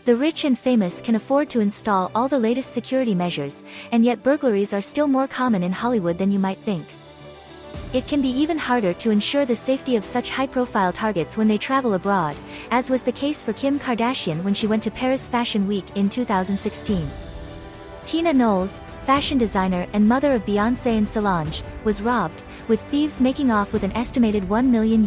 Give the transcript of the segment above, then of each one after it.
The rich and famous can afford to install all the latest security measures, and yet burglaries are still more common in Hollywood than you might think. It can be even harder to ensure the safety of such high-profile targets when they travel abroad, as was the case for Kim Kardashian when she went to Paris Fashion Week in 2016. Tina Knowles, fashion designer and mother of Beyoncé and Solange, was robbed, with thieves making off with an estimated $1 million.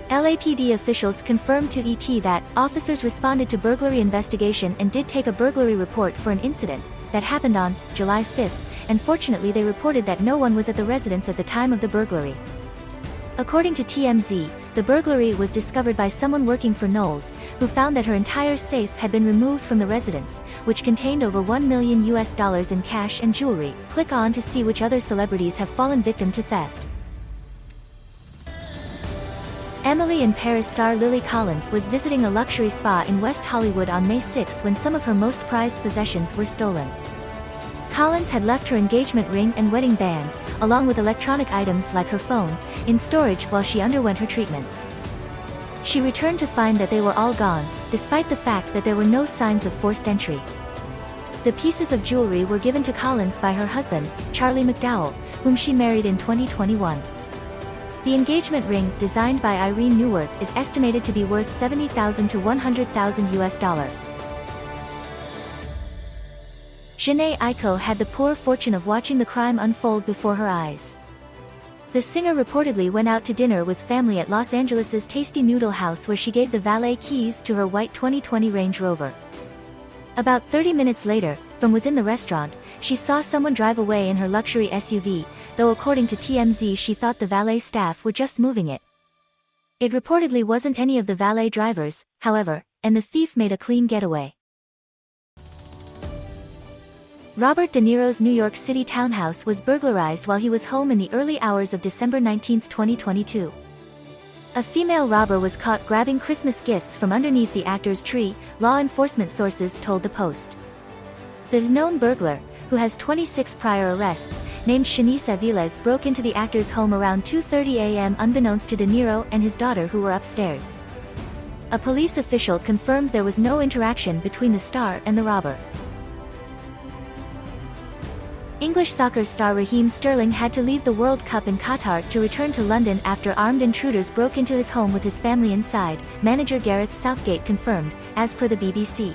LAPD officials confirmed to ET that officers responded to burglary investigation and did take a burglary report for an incident that happened on July 5, and fortunately they reported that no one was at the residence at the time of the burglary. According to TMZ, the burglary was discovered by someone working for Knowles, who found that her entire safe had been removed from the residence, which contained over $1 million in cash and jewelry. Click on to see which other celebrities have fallen victim to theft. Emily in Paris star Lily Collins was visiting a luxury spa in West Hollywood on May 6 when some of her most prized possessions were stolen. Collins had left her engagement ring and wedding band, along with electronic items like her phone, in storage while she underwent her treatments. She returned to find that they were all gone, despite the fact that there were no signs of forced entry. The pieces of jewelry were given to Collins by her husband, Charlie McDowell, whom she married in 2021. The engagement ring, designed by Irene Neuwirth, is estimated to be worth $70,000 to $100,000. Jhené Aiko had the poor fortune of watching the crime unfold before her eyes. The singer reportedly went out to dinner with family at Los Angeles' Tasty Noodle House, where she gave the valet keys to her white 2020 Range Rover. About 30 minutes later, from within the restaurant, she saw someone drive away in her luxury SUV, though according to TMZ she thought the valet staff were just moving it. It reportedly wasn't any of the valet drivers, however, and the thief made a clean getaway. Robert De Niro's New York City townhouse was burglarized while he was home in the early hours of December 19, 2022. A female robber was caught grabbing Christmas gifts from underneath the actor's tree, law enforcement sources told the Post. The known burglar, who has 26 prior arrests, named Shanice Aviles, broke into the actor's home around 2:30 a.m. unbeknownst to De Niro and his daughter, who were upstairs. A police official confirmed there was no interaction between the star and the robber. English soccer star Raheem Sterling had to leave the World Cup in Qatar to return to London after armed intruders broke into his home with his family inside, manager Gareth Southgate confirmed, as per the BBC.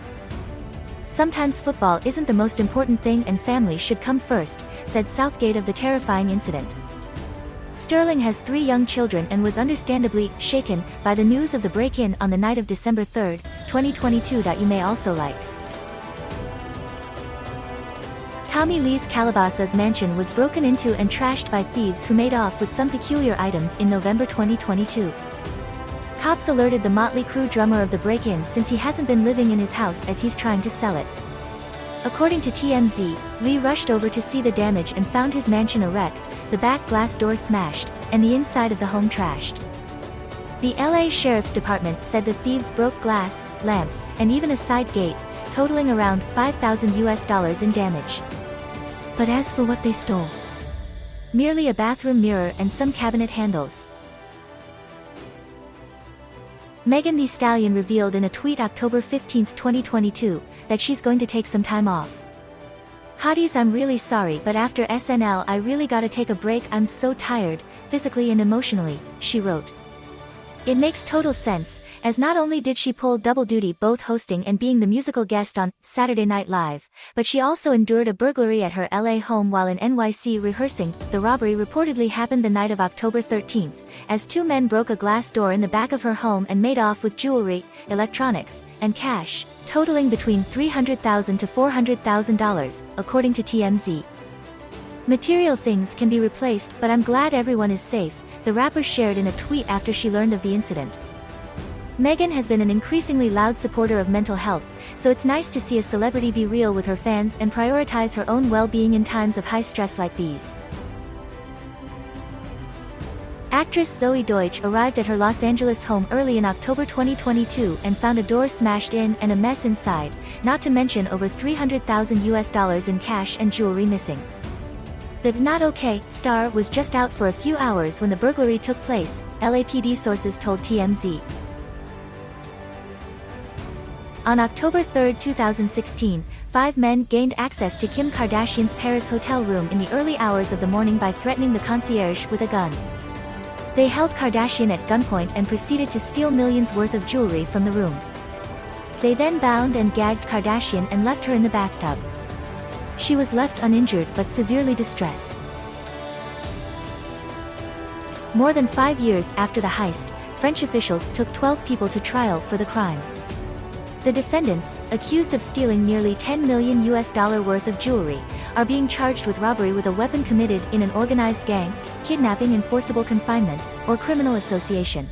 "Sometimes football isn't the most important thing and family should come first," said Southgate of the terrifying incident. Sterling has 3 young children and was understandably shaken by the news of the break-in on the night of December 3, 2022. You may also like. Tommy Lee's Calabasas mansion was broken into and trashed by thieves who made off with some peculiar items in November 2022. Cops alerted the Motley Crue drummer of the break-in since he hasn't been living in his house as he's trying to sell it. According to TMZ, Lee rushed over to see the damage and found his mansion a wreck, the back glass door smashed, and the inside of the home trashed. The LA Sheriff's Department said the thieves broke glass, lamps, and even a side gate, totaling around $5,000 in damage. But as for what they stole, merely a bathroom mirror and some cabinet handles. Megan Thee Stallion revealed in a tweet October 15, 2022, that she's going to take some time off. "Hotties, I'm really sorry, but after SNL I really gotta take a break. I'm so tired, physically and emotionally," she wrote. It makes total sense, as not only did she pull double duty, both hosting and being the musical guest on Saturday Night Live, but she also endured a burglary at her LA home while in NYC rehearsing. The robbery reportedly happened the night of October 13, as 2 men broke a glass door in the back of her home and made off with jewelry, electronics, and cash, totaling between $300,000 to $400,000, according to TMZ. "Material things can be replaced, but I'm glad everyone is safe," the rapper shared in a tweet after she learned of the incident. Megan has been an increasingly loud supporter of mental health, so it's nice to see a celebrity be real with her fans and prioritize her own well-being in times of high stress like these. Actress Zoe Deutch arrived at her Los Angeles home early in October 2022 and found a door smashed in and a mess inside, not to mention over $300,000 in cash and jewelry missing. The Not Okay star was just out for a few hours when the burglary took place, LAPD sources told TMZ. On October 3, 2016, 5 men gained access to Kim Kardashian's Paris hotel room in the early hours of the morning by threatening the concierge with a gun. They held Kardashian at gunpoint and proceeded to steal millions worth of jewelry from the room. They then bound and gagged Kardashian and left her in the bathtub. She was left uninjured but severely distressed. More than 5 years after the heist, French officials took 12 people to trial for the crime. The defendants, accused of stealing nearly $10 million worth of jewelry, are being charged with robbery with a weapon committed in an organized gang, kidnapping and forcible confinement, or criminal association.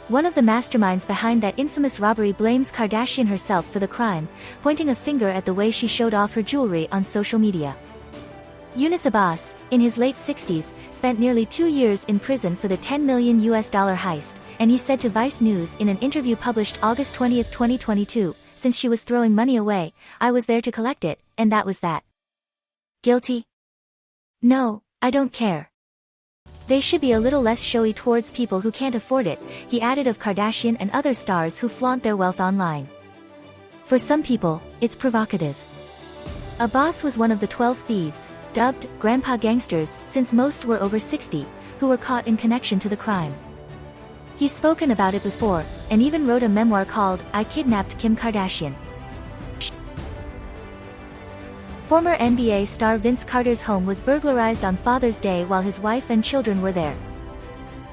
One of the masterminds behind that infamous robbery blames Kardashian herself for the crime, pointing a finger at the way she showed off her jewelry on social media. Yunus Abbas, in his late 60s, spent nearly 2 years in prison for the $10 million heist, and he said to Vice News in an interview published August 20, 2022, "Since she was throwing money away, I was there to collect it, and that was that." Guilty? No, I don't care. They should be a little less showy towards people who can't afford it, he added of Kardashian and other stars who flaunt their wealth online. For some people, it's provocative. Abbas was one of the 12 thieves, dubbed grandpa gangsters since most were over 60, who were caught in connection to the crime. He's spoken about it before, and even wrote a memoir called I Kidnapped Kim Kardashian. Former NBA star Vince Carter's home was burglarized on Father's Day while his wife and children were there.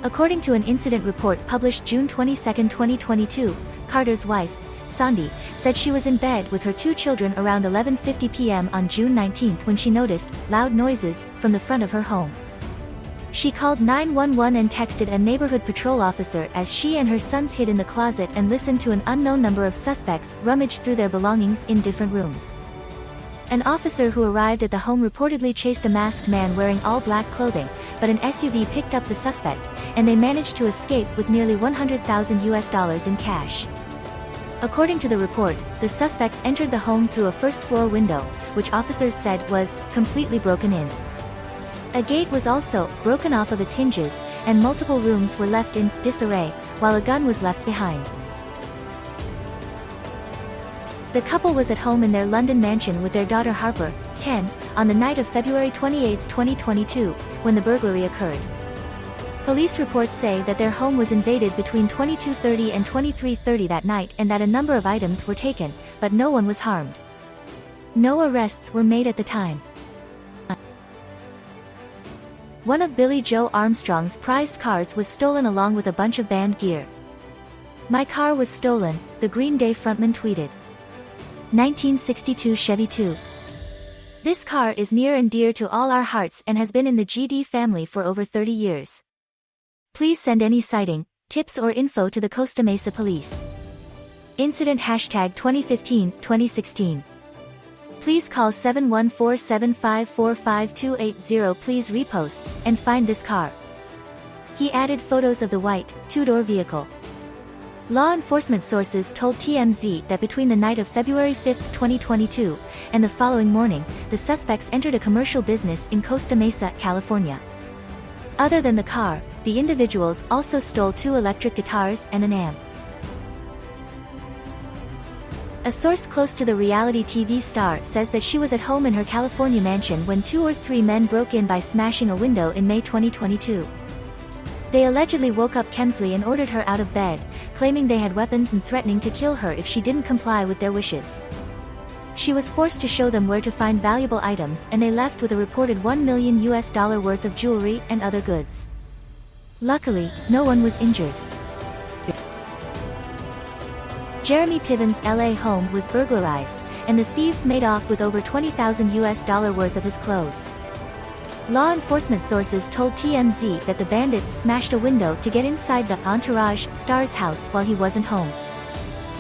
According to an incident report published June 22, 2022, Carter's wife, Sandy, said she was in bed with her 2 children around 11:50 p.m. on June 19 when she noticed loud noises from the front of her home. She called 911 and texted a neighborhood patrol officer as she and her sons hid in the closet and listened to an unknown number of suspects rummage through their belongings in different rooms. An officer who arrived at the home reportedly chased a masked man wearing all black clothing, but an SUV picked up the suspect, and they managed to escape with nearly $100,000 in cash. According to the report, the suspects entered the home through a first-floor window, which officers said was completely broken in. A gate was also broken off of its hinges, and multiple rooms were left in disarray, while a gun was left behind. The couple was at home in their London mansion with their daughter Harper, 10, on the night of February 28, 2022, when the burglary occurred. Police reports say that their home was invaded between 22:30 and 23:30 that night and that a number of items were taken, but no one was harmed. No arrests were made at the time. One of Billie Joe Armstrong's prized cars was stolen along with a bunch of band gear. "My car was stolen," the Green Day frontman tweeted. 1962 Chevy 2. This car is near and dear to all our hearts and has been in the GD family for over 30 years. Please send any sighting, tips or info to the Costa Mesa Police. Incident #2015-2016. Please call 714-754-5280. Please repost and find this car. He added photos of the white, two-door vehicle. Law enforcement sources told TMZ that between the night of February 5, 2022, and the following morning, the suspects entered a commercial business in Costa Mesa, California. Other than the car, the individuals also stole 2 electric guitars and an amp. A source close to the reality TV star says that she was at home in her California mansion when 2 or 3 men broke in by smashing a window in May 2022. They allegedly woke up Kemsley and ordered her out of bed, claiming they had weapons and threatening to kill her if she didn't comply with their wishes. She was forced to show them where to find valuable items and they left with a reported $1 million worth of jewelry and other goods. Luckily, no one was injured. Jeremy Piven's LA home was burglarized, and the thieves made off with over $20,000 worth of his clothes. Law enforcement sources told TMZ that the bandits smashed a window to get inside the Entourage star's house while he wasn't home.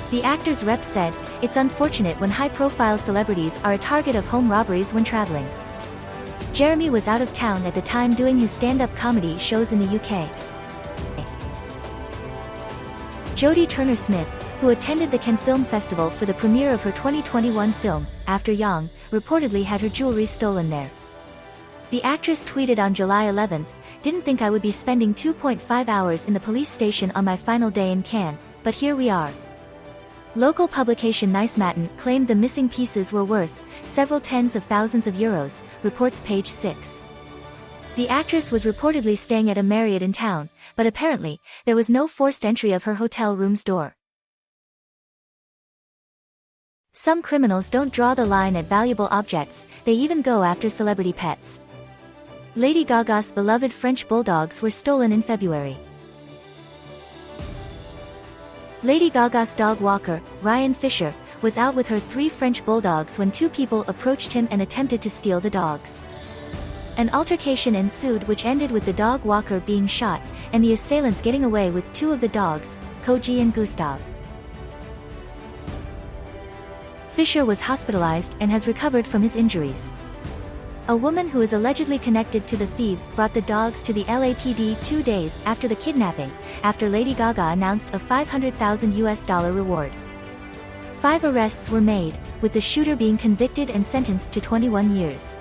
The actor's rep said, "It's unfortunate when high-profile celebrities are a target of home robberies when traveling." Jeremy was out of town at the time doing his stand-up comedy shows in the UK. Jodie Turner-Smith, who attended the Cannes Film Festival for the premiere of her 2021 film, After Yang, reportedly had her jewelry stolen there. The actress tweeted on July 11, "Didn't think I would be spending 2.5 hours in the police station on my final day in Cannes. but here we are. Local publication Nice Matin claimed the missing pieces were worth several tens of thousands of euros, reports page 6. The actress was reportedly staying at a Marriott in town, but apparently, there was no forced entry of her hotel room's door. Some criminals don't draw the line at valuable objects, they even go after celebrity pets. Lady Gaga's beloved French bulldogs were stolen in February. Lady Gaga's dog walker, Ryan Fisher, was out with her 3 French bulldogs when 2 people approached him and attempted to steal the dogs. An altercation ensued which ended with the dog walker being shot, and the assailants getting away with 2 of the dogs, Koji and Gustav. Fisher was hospitalized and has recovered from his injuries. A woman who is allegedly connected to the thieves brought the dogs to the LAPD 2 days after the kidnapping, after Lady Gaga announced a $500,000 reward. 5 arrests were made, with the shooter being convicted and sentenced to 21 years.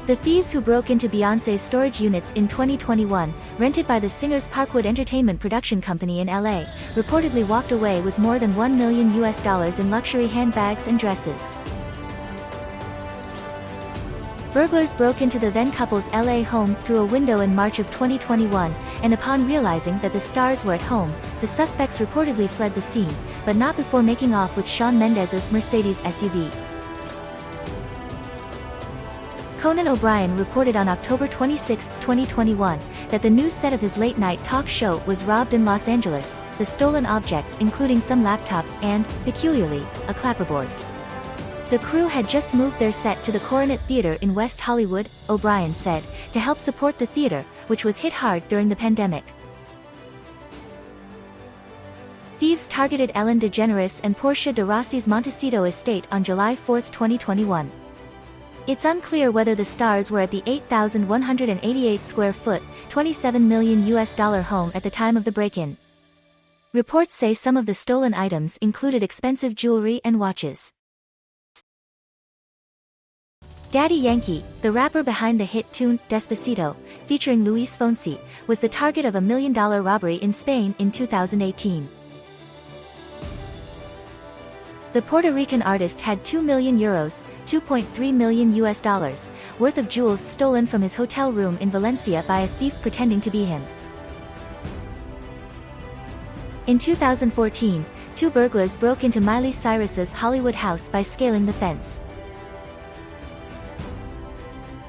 The thieves who broke into Beyoncé's storage units in 2021, rented by the singer's Parkwood Entertainment production company in LA, reportedly walked away with more than $1 million in luxury handbags and dresses. Burglars broke into the then-couple's LA home through a window in March of 2021, and upon realizing that the stars were at home, the suspects reportedly fled the scene, but not before making off with Shawn Mendes's Mercedes SUV. Conan O'Brien reported on October 26, 2021, that the news set of his late-night talk show was robbed in Los Angeles, the stolen objects including some laptops and, peculiarly, a clapperboard. The crew had just moved their set to the Coronet Theater in West Hollywood, O'Brien said, to help support the theater, which was hit hard during the pandemic. Thieves targeted Ellen DeGeneres and Portia de Rossi's Montecito estate on July 4, 2021. It's unclear whether the stars were at the 8,188 square foot, $27 million home at the time of the break-in. Reports say some of the stolen items included expensive jewelry and watches. Daddy Yankee, the rapper behind the hit tune Despacito, featuring Luis Fonsi, was the target of a $1 million robbery in Spain in 2018. The Puerto Rican artist had €2 million, $2.3 million worth of jewels stolen from his hotel room in Valencia by a thief pretending to be him. In 2014, 2 burglars broke into Miley Cyrus's Hollywood house by scaling the fence.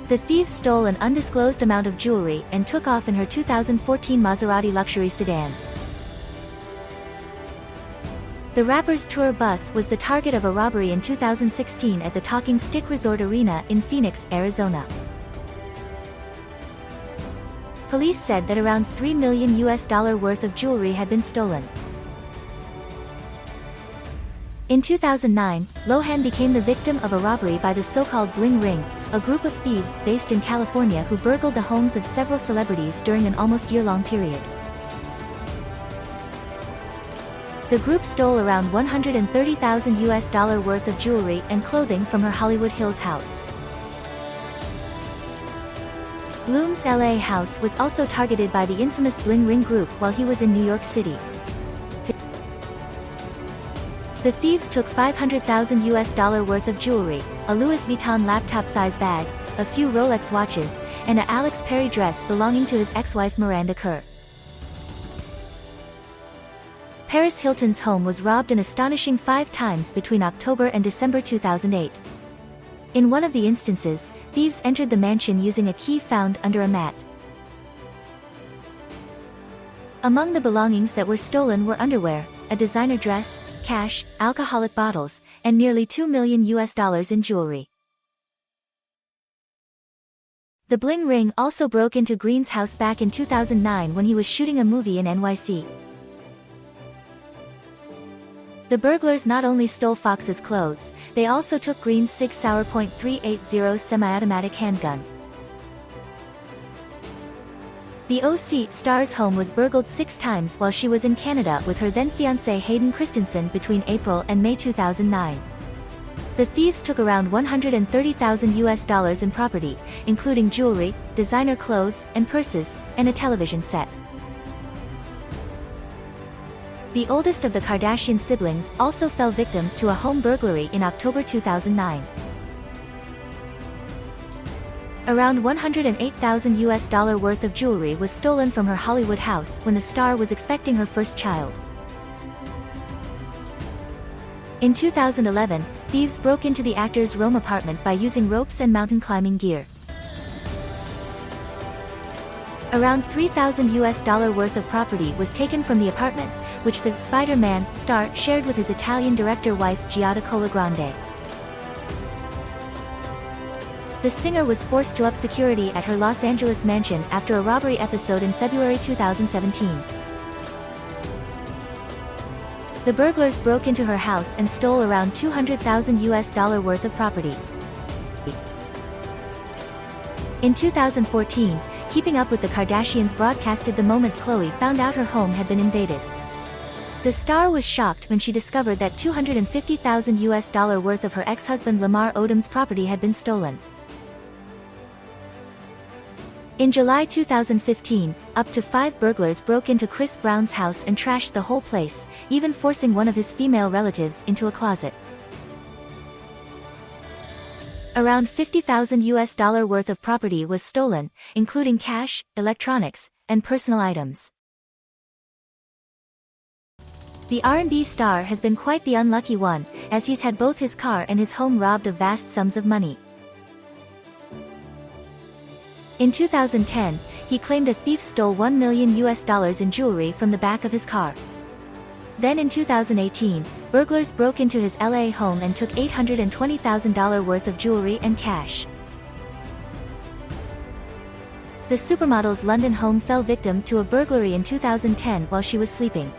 The thieves stole an undisclosed amount of jewelry and took off in her 2014 Maserati luxury sedan. The rapper's tour bus was the target of a robbery in 2016 at the Talking Stick Resort Arena in Phoenix, Arizona. Police said that around $3 million worth of jewelry had been stolen. In 2009, Lohan became the victim of a robbery by the so-called Bling Ring, a group of thieves based in California who burgled the homes of several celebrities during an almost year-long period. The group stole around $130,000 worth of jewelry and clothing from her Hollywood Hills house. Bloom's LA house was also targeted by the infamous Bling Ring group while he was in New York City. The thieves took $500,000 worth of jewelry, a Louis Vuitton laptop-size bag, a few Rolex watches, and a Alex Perry dress belonging to his ex-wife Miranda Kerr. Paris Hilton's home was robbed an astonishing 5 times between October and December 2008. In one of the instances, thieves entered the mansion using a key found under a mat. Among the belongings that were stolen were underwear, a designer dress, cash, alcoholic bottles, and nearly $2 million in jewelry. The Bling Ring also broke into Green's house back in 2009 when he was shooting a movie in NYC. The burglars not only stole Fox's clothes, they also took Green's Sig Sauer .380 semi-automatic handgun. The OC star's home was burgled 6 times while she was in Canada with her then-fiancé Hayden Christensen between April and May 2009. The thieves took around $130,000 in property, including jewelry, designer clothes and purses, and a television set. The oldest of the Kardashian siblings also fell victim to a home burglary in October 2009. Around $108,000 worth of jewelry was stolen from her Hollywood house when the star was expecting her first child. In 2011, thieves broke into the actor's Rome apartment by using ropes and mountain climbing gear. Around $3,000 worth of property was taken from the apartment, which the Spider-Man star shared with his Italian director wife Giada Colagrande. The singer was forced to up security at her Los Angeles mansion after a robbery episode in February 2017. The burglars broke into her house and stole around $200,000 worth of property. In 2014, Keeping Up with the Kardashians broadcasted the moment Khloe found out her home had been invaded. The star was shocked when she discovered that $250,000 worth of her ex-husband Lamar Odom's property had been stolen. In July 2015, up to 5 burglars broke into Chris Brown's house and trashed the whole place, even forcing one of his female relatives into a closet. Around $50,000 worth of property was stolen, including cash, electronics, and personal items. The R&B star has been quite the unlucky one, as he's had both his car and his home robbed of vast sums of money. In 2010, he claimed a thief stole $1 million in jewelry from the back of his car. Then in 2018, burglars broke into his LA home and took $820,000 worth of jewelry and cash. The supermodel's London home fell victim to a burglary in 2010 while she was sleeping.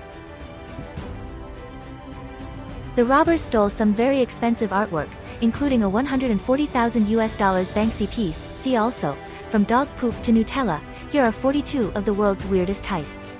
The robbers stole some very expensive artwork, including a $140,000 Banksy piece. See also, From Dog Poop to Nutella, here are 42 of the world's weirdest heists.